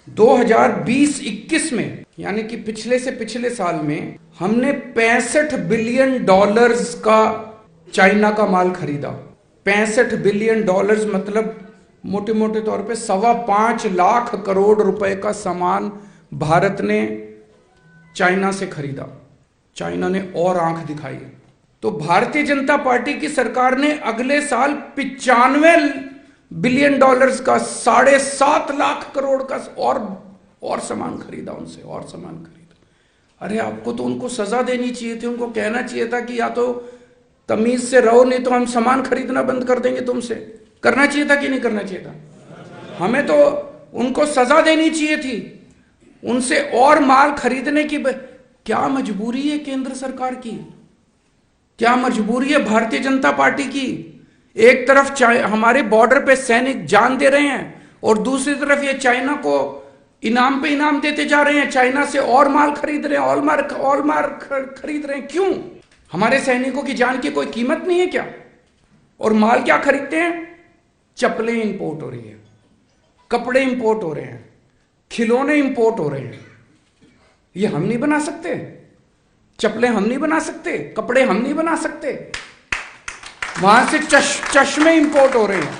2020-21 में, यानी कि पिछले से पिछले साल में, हमने $65 बिलियन का चाइना का माल खरीदा। $65 बिलियन मतलब मोटे मोटे तौर पे 5.25 लाख करोड़ रुपए का सामान भारत ने चाइना से खरीदा। चाइना ने और आंख दिखाई। तो भारतीय जनता पार्टी की सरकार ने अगले साल $95 बिलियन का 7.5 लाख करोड़ का और सामान खरीदा, उनसे और सामान खरीदा। अरे आपको तो उनको सजा देनी चाहिए थी, उनको कहना चाहिए था कि या तो तमीज से रहो, नहीं तो हम सामान खरीदना बंद कर देंगे तुमसे। करना चाहिए था कि नहीं करना चाहिए था? हमें तो उनको सजा देनी चाहिए थी, उनसे और माल खरीदने की। क्या मजबूरी है केंद्र सरकार की? क्या मजबूरी है भारतीय जनता पार्टी की? एक तरफ हमारे बॉर्डर पे सैनिक जान दे रहे हैं और दूसरी तरफ ये चाइना को इनाम पे इनाम देते जा रहे हैं, चाइना से और माल खरीद रहे हैं, और माल खरीद रहे हैं। क्यों? हमारे सैनिकों की जान की कोई कीमत नहीं है क्या? और माल क्या खरीदते हैं? चप्पलें इंपोर्ट हो रही है, कपड़े इंपोर्ट हो रहे हैं, खिलौने इंपोर्ट हो रहे हैं। ये हम नहीं बना सकते? चप्पलें हम नहीं बना सकते? कपड़े हम नहीं बना सकते? वहां से चश्मे इंपोर्ट हो रहे हैं।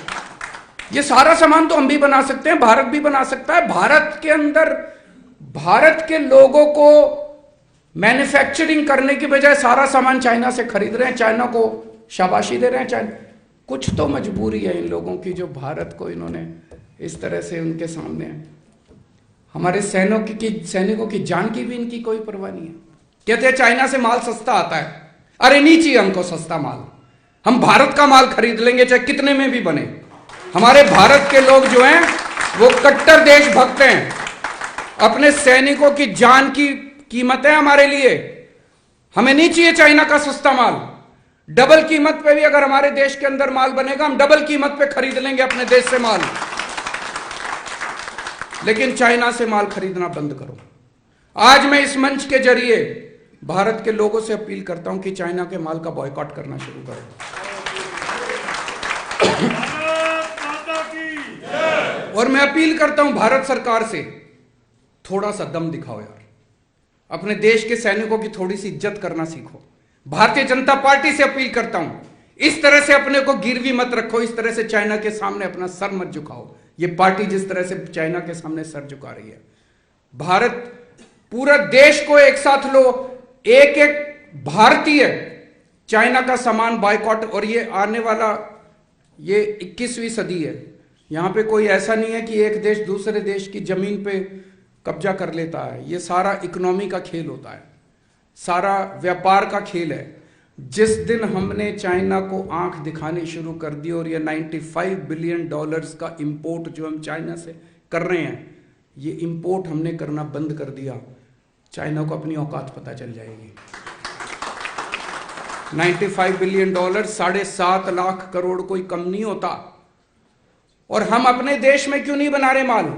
ये सारा सामान तो हम भी बना सकते हैं, भारत भी बना सकता है। भारत के अंदर भारत के लोगों को मैन्युफैक्चरिंग करने की बजाय सारा सामान चाइना से खरीद रहे हैं, चाइना को शाबाशी दे रहे हैं। चाइना, कुछ तो मजबूरी है इन लोगों की जो भारत को इन्होंने इस तरह से उनके सामने, हमारे सैनिकों की जान की भी इनकी कोई परवाह नहीं है। कहते हैं चाइना से माल सस्ता आता है। अरे नहीं चाहिए हमको सस्ता माल, हम भारत का माल खरीद लेंगे चाहे कितने में भी बने। हमारे भारत के लोग जो हैं वो कट्टर देशभक्त हैं, अपने सैनिकों की जान की कीमत है हमारे लिए। हमें नहीं चाहिए चाइना का सस्ता माल। डबल कीमत पे भी अगर हमारे देश के अंदर माल बनेगा, हम डबल कीमत पे खरीद लेंगे अपने देश से माल। लेकिन चाइना से माल खरीदना बंद करो। आज मैं इस मंच के जरिए भारत के लोगों से अपील करता हूं कि चाइना के माल का बॉयकॉट करना शुरू करो। और मैं अपील करता हूं भारत सरकार से, थोड़ा सा दम दिखाओ यार, अपने देश के सैनिकों की थोड़ी सी इज्जत करना सीखो। भारतीय जनता पार्टी से अपील करता हूं, इस तरह से अपने को गिरवी मत रखो, इस तरह से चाइना के सामने अपना सर मत झुकाओ। ये पार्टी जिस तरह से चाइना के सामने सर झुका रही है, भारत पूरा देश को एक साथ लो, एक एक भारतीय चाइना का सामान बायकॉट। और ये आने वाला ये 21वीं सदी है, यहां पे कोई ऐसा नहीं है कि एक देश दूसरे देश की जमीन पे कब्जा कर लेता है। ये सारा इकोनॉमी का खेल होता है, सारा व्यापार का खेल है। जिस दिन हमने चाइना को आंख दिखानी शुरू कर दी और ये $95 बिलियन का इंपोर्ट जो हम चाइना से कर रहे हैं, ये इंपोर्ट हमने करना बंद कर दिया, चाइना को अपनी औकात पता चल जाएगी। $95 बिलियन 7.5 लाख करोड़ कोई कम नहीं होता। और हम अपने देश में क्यों नहीं बना रहे माल?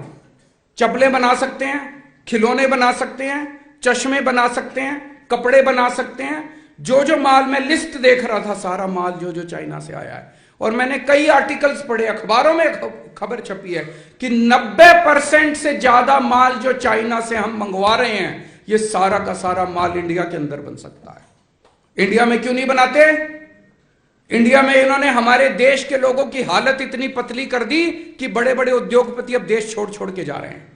चप्पलें बना सकते हैं, खिलौने बना सकते हैं, चश्मे बना सकते हैं, कपड़े बना सकते हैं। जो माल मैं लिस्ट देख रहा था, सारा माल जो चाइना से आया है। और मैंने कई आर्टिकल्स पढ़े, अखबारों में खबर छपी है कि 90% से ज्यादा माल जो चाइना से हम मंगवा रहे हैं, ये सारा का सारा माल इंडिया के अंदर बन सकता है। इंडिया में क्यों नहीं बनाते? इंडिया में इन्होंने हमारे देश के लोगों की हालत इतनी पतली कर दी कि बड़े बड़े उद्योगपति अब देश छोड़ छोड़ के जा रहे हैं।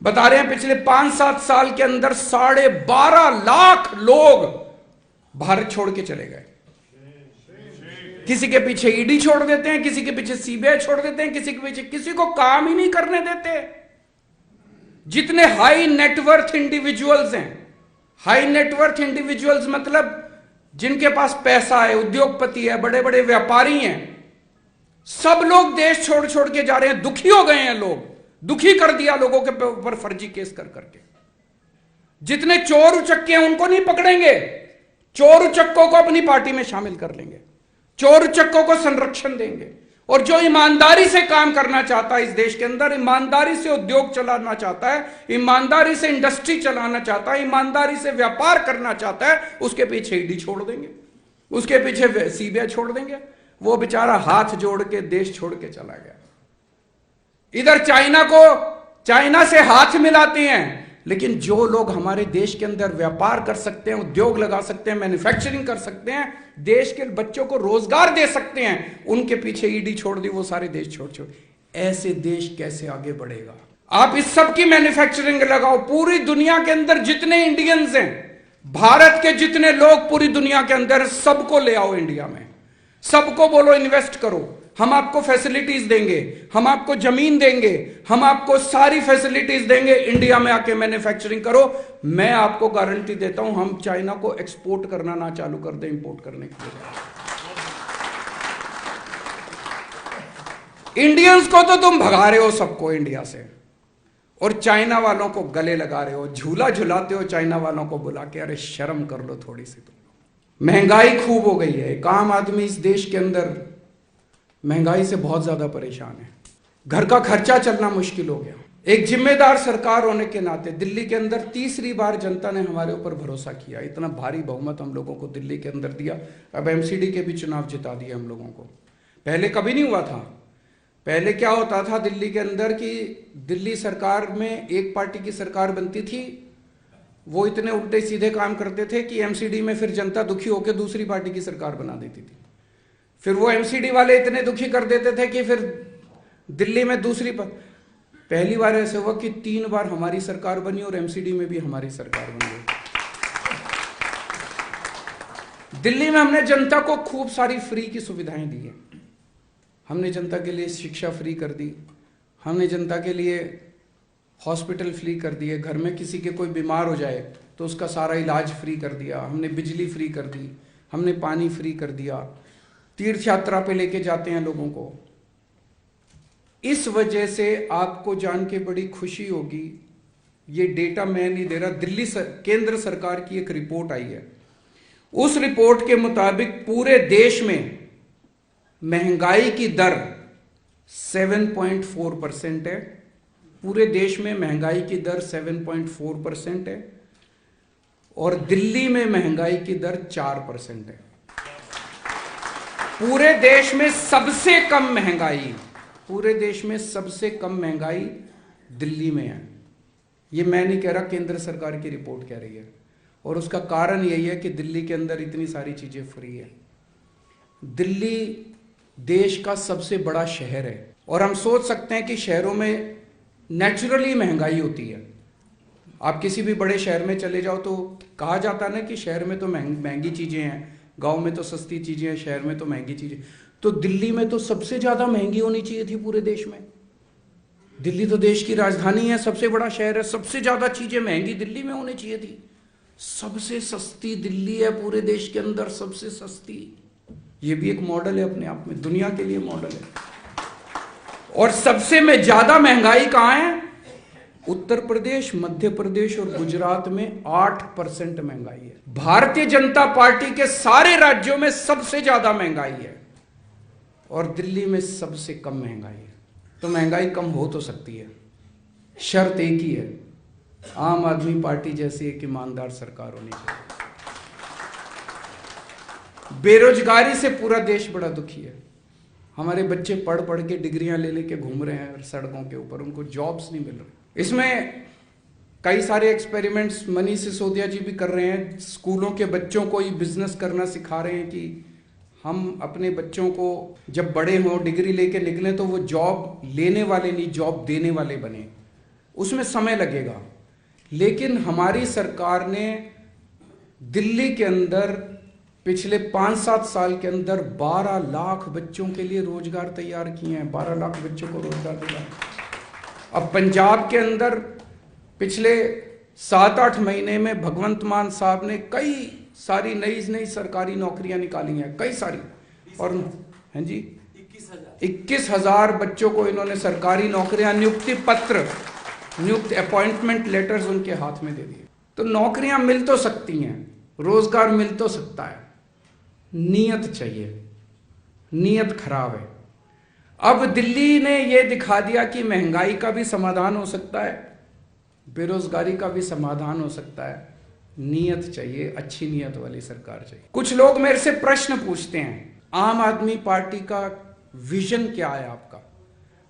बता रहे हैं पिछले 5-7 साल के अंदर 12.5 लाख लोग भारत छोड़ के चले गए। किसी के पीछे ईडी छोड़ देते हैं, किसी के पीछे सीबीआई छोड़ देते हैं, किसी के पीछे किसी को काम ही नहीं करने देते। जितने हाई नेटवर्थ इंडिविजुअल्स हैं, हाई नेटवर्थ इंडिविजुअल्स मतलब जिनके पास पैसा है, उद्योगपति है, बड़े बड़े व्यापारी हैं, सब लोग देश छोड़ छोड़ के जा रहे हैं। दुखी हो गए हैं लोग, दुखी कर दिया लोगों के ऊपर फर्जी केस कर करके। जितने चोर उचक्के हैं उनको नहीं पकड़ेंगे, चोर उचक्कों को अपनी पार्टी में शामिल कर लेंगे, चोर उचक्कों को संरक्षण देंगे। और जो ईमानदारी से काम करना चाहता है इस देश के अंदर, ईमानदारी से उद्योग चलाना चाहता है, ईमानदारी से इंडस्ट्री चलाना चाहता है, ईमानदारी से व्यापार करना चाहता है, उसके पीछे ईडी छोड़ देंगे, उसके पीछे सीबीआई छोड़ देंगे। वो बेचारा हाथ जोड़ के देश छोड़ के चला गया। इधर चाइना को चाइना से हाथ मिलाते हैं, लेकिन जो लोग हमारे देश के अंदर व्यापार कर सकते हैं, उद्योग लगा सकते हैं, मैन्युफैक्चरिंग कर सकते हैं, देश के बच्चों को रोजगार दे सकते हैं, उनके पीछे ईडी छोड़ दी, वो सारे देश छोड़। ऐसे देश कैसे आगे बढ़ेगा? आप इस सब की मैन्युफैक्चरिंग लगाओ। पूरी दुनिया के अंदर जितने इंडियंस हैं, भारत के जितने लोग पूरी दुनिया के अंदर, सबको ले आओ इंडिया में, सबको बोलो इन्वेस्ट करो, हम आपको फैसिलिटीज देंगे, हम आपको जमीन देंगे, हम आपको सारी फैसिलिटीज देंगे, इंडिया में आके मैन्युफैक्चरिंग करो। मैं आपको गारंटी देता हूं, हम चाइना को एक्सपोर्ट करना ना चालू कर दें, इंपोर्ट करने के लिए। इंडियंस को तो तुम भगा रहे हो सबको इंडिया से, और चाइना वालों को गले लगा रहे हो, झूला झुलाते हो चाइना वालों को बुला के। अरे शर्म कर लो थोड़ी सी। तुम महंगाई खूब हो गई है, एक आम आदमी इस देश के अंदर महंगाई से बहुत ज्यादा परेशान है, घर का खर्चा चलना मुश्किल हो गया। एक जिम्मेदार सरकार होने के नाते दिल्ली के अंदर तीसरी बार जनता ने हमारे ऊपर भरोसा किया, इतना भारी बहुमत हम लोगों को दिल्ली के अंदर दिया। अब एमसीडी के भी चुनाव जिता दिए हम लोगों को, पहले कभी नहीं हुआ था। पहले क्या होता था दिल्ली के अंदर कि दिल्ली सरकार में एक पार्टी की सरकार बनती थी, वो इतने उल्टे सीधे काम करते थे कि एमसीडी में फिर जनता दुखी होकर दूसरी पार्टी की सरकार बना देती थी। फिर वो एमसीडी वाले इतने दुखी कर देते थे कि फिर दिल्ली में पहली बार ऐसे हुआ कि 3 बार हमारी सरकार बनी और एमसीडी में भी हमारी सरकार बन गई। दिल्ली में हमने जनता को खूब सारी फ्री की सुविधाएं दी है। हमने जनता के लिए शिक्षा फ्री कर दी, हमने जनता के लिए हॉस्पिटल फ्री कर दिए, घर में किसी के कोई बीमार हो जाए तो उसका सारा इलाज फ्री कर दिया, हमने बिजली फ्री कर दी, हमने पानी फ्री कर दिया, तीर्थ यात्रा पे लेके जाते हैं लोगों को। इस वजह से आपको जान के बड़ी खुशी होगी, ये डेटा मैं नहीं दे रहा, केंद्र सरकार की एक रिपोर्ट आई है। उस रिपोर्ट के मुताबिक पूरे देश में महंगाई की दर 7.4% है। पूरे देश में महंगाई की दर 7.4% है और दिल्ली में महंगाई की दर 4% है। पूरे देश में सबसे कम महंगाई, पूरे देश में सबसे कम महंगाई दिल्ली में है। ये मैं नहीं कह रहा, केंद्र सरकार की रिपोर्ट कह रही है। और उसका कारण यही है कि दिल्ली के अंदर इतनी सारी चीजें फ्री है। दिल्ली देश का सबसे बड़ा शहर है और हम सोच सकते हैं कि शहरों में नेचुरली महंगाई होती है। आप किसी भी बड़े शहर में चले जाओ तो कहा जाता है ना कि शहर में तो महंगी चीजें हैं, गांव में तो सस्ती चीजें हैं, शहर में तो महंगी चीजें। तो दिल्ली में तो सबसे ज्यादा महंगी होनी चाहिए थी पूरे देश में। दिल्ली तो देश की राजधानी है, सबसे बड़ा शहर है, सबसे ज्यादा चीजें महंगी दिल्ली में होनी चाहिए थी। सबसे सस्ती दिल्ली है पूरे देश के अंदर, सबसे सस्ती। ये भी एक मॉडल है अपने आप में, दुनिया के लिए मॉडल है। और सबसे में ज्यादा महंगाई कहां है? उत्तर प्रदेश, मध्य प्रदेश और गुजरात में 8% महंगाई है। भारतीय जनता पार्टी के सारे राज्यों में सबसे ज्यादा महंगाई है और दिल्ली में सबसे कम महंगाई है। तो महंगाई कम हो तो सकती है, शर्त एक ही है, आम आदमी पार्टी जैसी एक ईमानदार सरकार होनी चाहिए। बेरोजगारी से पूरा देश बड़ा दुखी है। हमारे बच्चे पढ़ पढ़ के डिग्रियां ले लेके घूम रहे हैं सड़कों के ऊपर, उनको जॉब्स नहीं मिल रहे। इसमें कई सारे एक्सपेरिमेंट्स मनीष सिसोदिया जी भी कर रहे हैं। स्कूलों के बच्चों को ही बिजनेस करना सिखा रहे हैं कि हम अपने बच्चों को जब बड़े हों, डिग्री लेके निकले तो वो जॉब लेने वाले नहीं, जॉब देने वाले बने। उसमें समय लगेगा, लेकिन हमारी सरकार ने दिल्ली के अंदर पिछले 5-7 साल के अंदर 12 लाख बच्चों के लिए रोजगार तैयार किए हैं। 12 लाख बच्चों को रोजगार तैयार। अब पंजाब के अंदर पिछले 7-8 महीने में भगवंत मान साहब ने कई सारी नई सरकारी नौकरियां निकाली हैं, कई सारी। और हैं जी 21,000 बच्चों को इन्होंने सरकारी नौकरियां, नियुक्ति पत्र, अपॉइंटमेंट लेटर्स उनके हाथ में दे दिए। तो नौकरियां मिल तो सकती हैं, रोजगार मिल तो सकता है, नीयत चाहिए। नीयत खराब है। अब दिल्ली ने यह दिखा दिया कि महंगाई का भी समाधान हो सकता है, बेरोजगारी का भी समाधान हो सकता है। नीयत चाहिए, अच्छी नीयत वाली सरकार चाहिए। कुछ लोग मेरे से प्रश्न पूछते हैं, आम आदमी पार्टी का विजन क्या है आपका?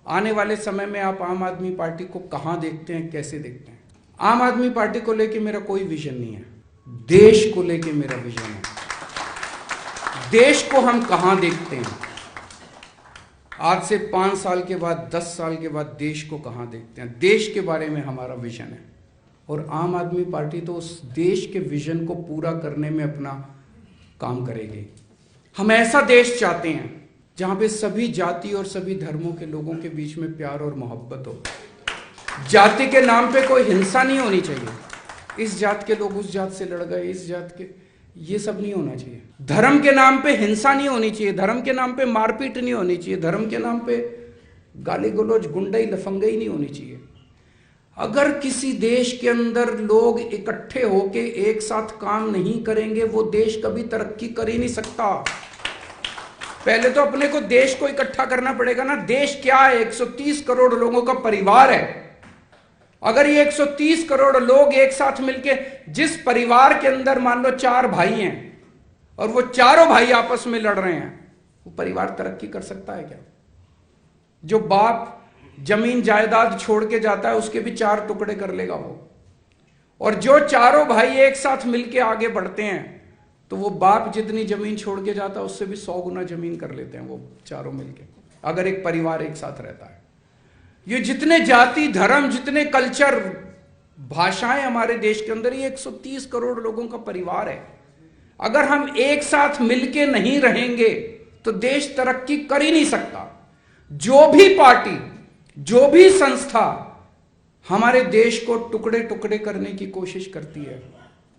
आने वाले समय में आप आम आदमी पार्टी को कहां देखते हैं, कैसे देखते हैं? आम आदमी पार्टी को लेके मेरा कोई विजन नहीं है, देश को लेके मेरा विजन है। देश को हम कहां देखते हैं? आज से 5 साल के बाद, 10 साल के बाद देश को कहां देखते हैं? देश के बारे में हमारा विजन है, और आम आदमी पार्टी तो उस देश के विजन को पूरा करने में अपना काम करेगी। हम ऐसा देश चाहते हैं जहां पे सभी जाति और सभी धर्मों के लोगों के बीच में प्यार और मोहब्बत हो। जाति के नाम पे कोई हिंसा नहीं होनी चाहिए, इस जात के लोग उस जात से लड़ गए, इस जात के, ये सब नहीं होना चाहिए। धर्म के नाम पे हिंसा नहीं होनी चाहिए, धर्म के नाम पे मारपीट नहीं होनी चाहिए, धर्म के नाम पे गाली गलौज, गुंडई लफंगई नहीं होनी चाहिए। अगर किसी देश के अंदर लोग इकट्ठे होके एक साथ काम नहीं करेंगे, वो देश कभी तरक्की कर ही नहीं सकता। पहले तो अपने को, देश को इकट्ठा करना पड़ेगा ना। देश क्या है? 130 करोड़ लोगों का परिवार है। अगर ये 130 करोड़ लोग एक साथ मिलके, जिस परिवार के अंदर मान लो 4 भाई हैं और वो चारों भाई आपस में लड़ रहे हैं, वो परिवार तरक्की कर सकता है क्या? जो बाप जमीन जायदाद छोड़ के जाता है, उसके भी 4 टुकड़े कर लेगा वो। और जो चारों भाई एक साथ मिलके आगे बढ़ते हैं, तो वो बाप जितनी जमीन छोड़ के जाता है, उससे भी 100 गुना जमीन कर लेते हैं वो चारों मिलके, अगर एक परिवार एक साथ रहता है। ये जितने जाति, धर्म, जितने कल्चर, भाषाएं हमारे देश के अंदर, ये 130 करोड़ लोगों का परिवार है। अगर हम एक साथ मिलके नहीं रहेंगे तो देश तरक्की कर ही नहीं सकता। जो भी पार्टी, जो भी संस्था हमारे देश को टुकड़े टुकड़े करने की कोशिश करती है,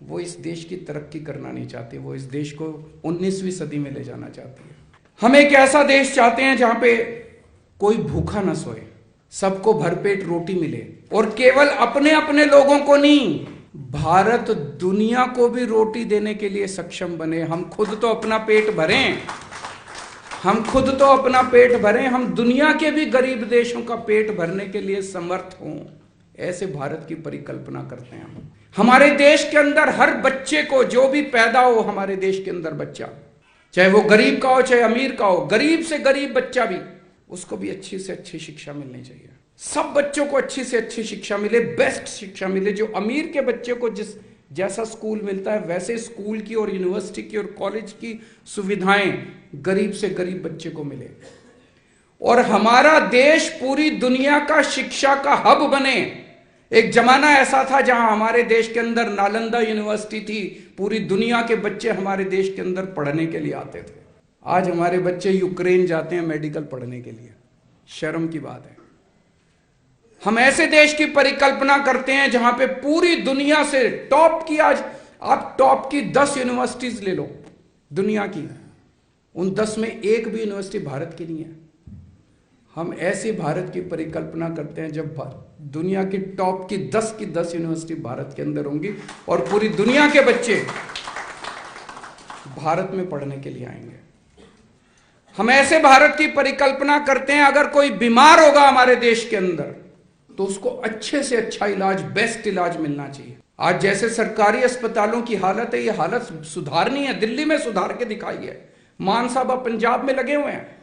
वो इस देश की तरक्की करना नहीं चाहती, वो इस देश को 19वीं सदी में ले जाना चाहती है। हम एक ऐसा देश चाहते हैं जहां पे कोई भूखा ना सोए, सबको भरपेट रोटी मिले, और केवल अपने अपने लोगों को नहीं, भारत दुनिया को भी रोटी देने के लिए सक्षम बने। हम खुद तो अपना पेट भरें, हम खुद तो अपना पेट भरें, हम दुनिया के भी गरीब देशों का पेट भरने के लिए समर्थ हों, ऐसे भारत की परिकल्पना करते हैं हम। हमारे देश के अंदर हर बच्चे को, जो भी पैदा हो हमारे देश के अंदर बच्चा, चाहे वो गरीब का हो चाहे अमीर का हो, गरीब से गरीब बच्चा भी, उसको भी अच्छी से अच्छी शिक्षा मिलनी चाहिए। सब बच्चों को अच्छी से अच्छी शिक्षा मिले, बेस्ट शिक्षा मिले। जो अमीर के बच्चे को जिस जैसा स्कूल मिलता है, वैसे स्कूल की और यूनिवर्सिटी की और कॉलेज की सुविधाएं गरीब से गरीब बच्चे को मिले, और हमारा देश पूरी दुनिया का शिक्षा का हब बने। एक जमाना ऐसा था जहां हमारे देश के अंदर नालंदा यूनिवर्सिटी थी, पूरी दुनिया के बच्चे हमारे देश के अंदर पढ़ने के लिए आते थे। आज हमारे बच्चे यूक्रेन जाते हैं मेडिकल पढ़ने के लिए, शर्म की बात है। हम ऐसे देश की परिकल्पना करते हैं जहां पे पूरी दुनिया से टॉप की, आज आप टॉप की 10 यूनिवर्सिटीज ले लो दुनिया की, उन 10 में एक भी यूनिवर्सिटी भारत की नहीं है। हम ऐसे भारत की परिकल्पना करते हैं जब दुनिया की टॉप की 10 यूनिवर्सिटी भारत के अंदर होंगी, और पूरी दुनिया के बच्चे भारत में पढ़ने के लिए आएंगे। हम ऐसे भारत की परिकल्पना करते हैं, अगर कोई बीमार होगा हमारे देश के अंदर, तो उसको अच्छे से अच्छा इलाज, बेस्ट इलाज मिलना चाहिए। आज जैसे सरकारी अस्पतालों की हालत है, ये हालत सुधारनी है। दिल्ली में सुधार के दिखाई है, मान साहब अब पंजाब में लगे हुए हैं।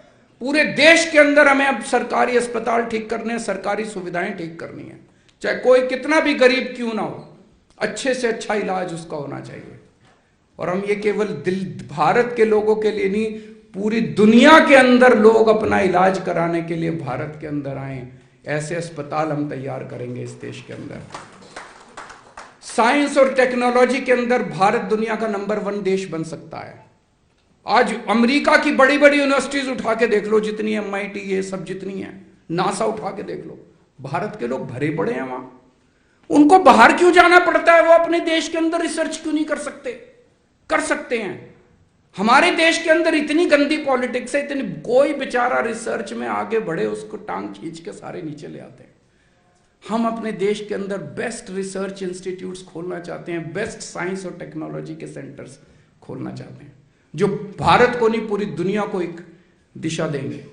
पूरे देश के अंदर हमें अब सरकारी अस्पताल ठीक करने हैं, सरकारी सुविधाएं ठीक करनी है, चाहे कोई कितना भी गरीब क्यों ना हो, अच्छे से अच्छा इलाज उसका होना चाहिए। और हम ये केवल भारत के लोगों के लिए नहीं, पूरी दुनिया के अंदर लोग अपना इलाज कराने के लिए भारत के अंदर आए, ऐसे अस्पताल हम तैयार करेंगे इस देश के अंदर। साइंस और टेक्नोलॉजी के अंदर भारत दुनिया का नंबर 1 देश बन सकता है। आज अमेरिका की बड़ी बड़ी यूनिवर्सिटीज उठा के देख लो, जितनी MIT ये सब जितनी है, नासा उठा के देख लो, भारत के लोग भरे पड़े हैं वहां। उनको बाहर क्यों जाना पड़ता है? वो अपने देश के अंदर रिसर्च क्यों नहीं कर सकते? कर सकते हैं। हमारे देश के अंदर इतनी गंदी पॉलिटिक्स है, इतनी, कोई बेचारा रिसर्च में आगे बढ़े उसको टांग खींच के सारे नीचे ले आते हैं। हम अपने देश के अंदर बेस्ट रिसर्च इंस्टीट्यूट्स खोलना चाहते हैं, बेस्ट साइंस और टेक्नोलॉजी के सेंटर्स खोलना चाहते हैं, जो भारत को नहीं पूरी दुनिया को एक दिशा देंगे।